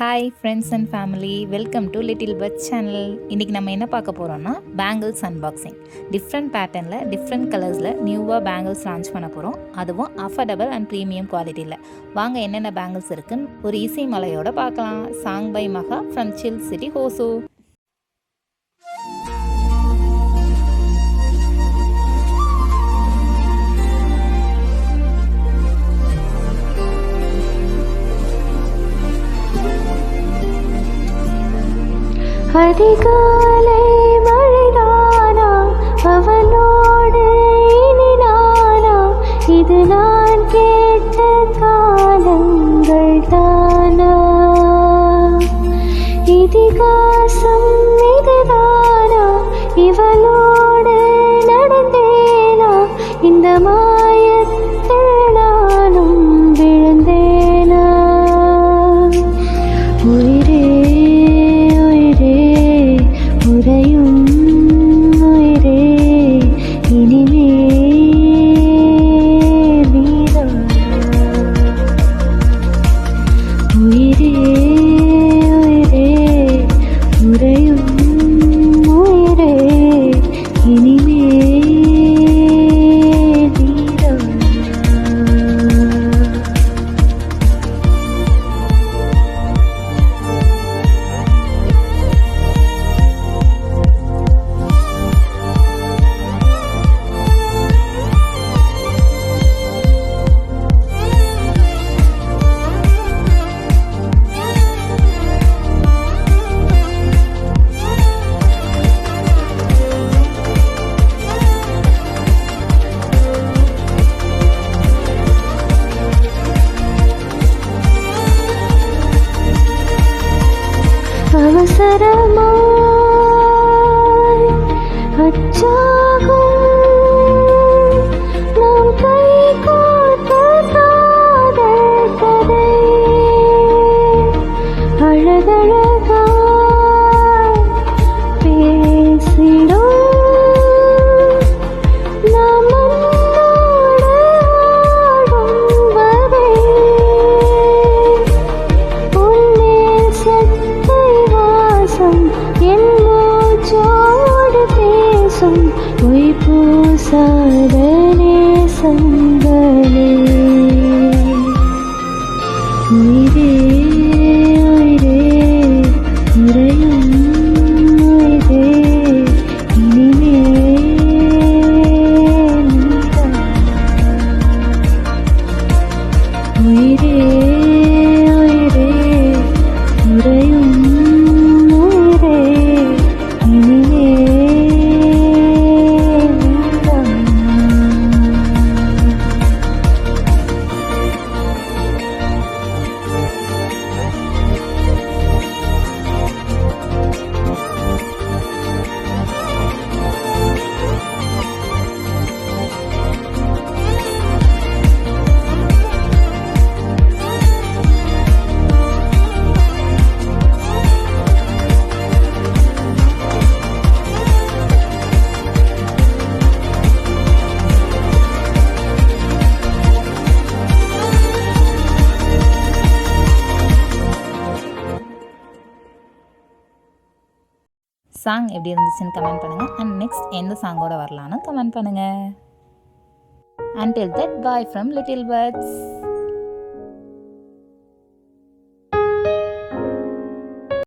Hi friends and family, welcome to little but channel. இன்றைக்கி நம்ம என்ன பார்க்க போகிறோம்னா பேங்கிள்ஸ் அன்பாக்சிங். டிஃப்ரெண்ட் பேட்டர்னில் டிஃப்ரெண்ட் கலர்ஸில் நியூவாக பேங்கிள்ஸ் லான்ச் பண்ண போகிறோம். அதுவும் அஃபோர்டபுள் அண்ட் ப்ரீமியம் குவாலிட்டியில். வாங்க என்னென்ன பேங்கிள்ஸ் இருக்குன்னு ஒரு இசை மலையோட பார்க்கலாம். சாங் பை மகா ஃப்ரம் சில் சிட்டி ஹோசூ. அதிகாலை மழைதானா, அவனோடு இனி நானா, இது நான் கேட்ட காலங்கள் தானா, இதிகாசம் இதுதானா, இவளோடு நடந்தேனா, இந்த மாயத்தில் நானும் விழுந்தேனா. உயிரே உறையும் உயிரே, இனிமே நீதான். உயிரே உயிரே உறையும் உயிரே, இனிமே நீதான். அவசரமாய் அச்சாகும் நாம் கை கோர்த்த காதல் கதை, அழகழகாய் பேசிடும் நாம் மண்ணோடு ஆடும் வரை, உன்மேல் சத்தை வாசம் என் மூச்சோடு பேசும், பொய் பூசாத நேசங்களே. உயிரே உயிரே உறையும் உயிரே, இனிமே நீதான். உயிரே உயிரே உறையும் உயிரே, இனிமே நீதான். சாங் எப்படி இருந்துச்சுன்னு கமெண்ட் பண்ணுங்கள். அண்ட் நெக்ஸ்ட் எந்த சாங்கோட வரலான்னு கமெண்ட் பண்ணுங்கள். Until that, bye from Little Birds.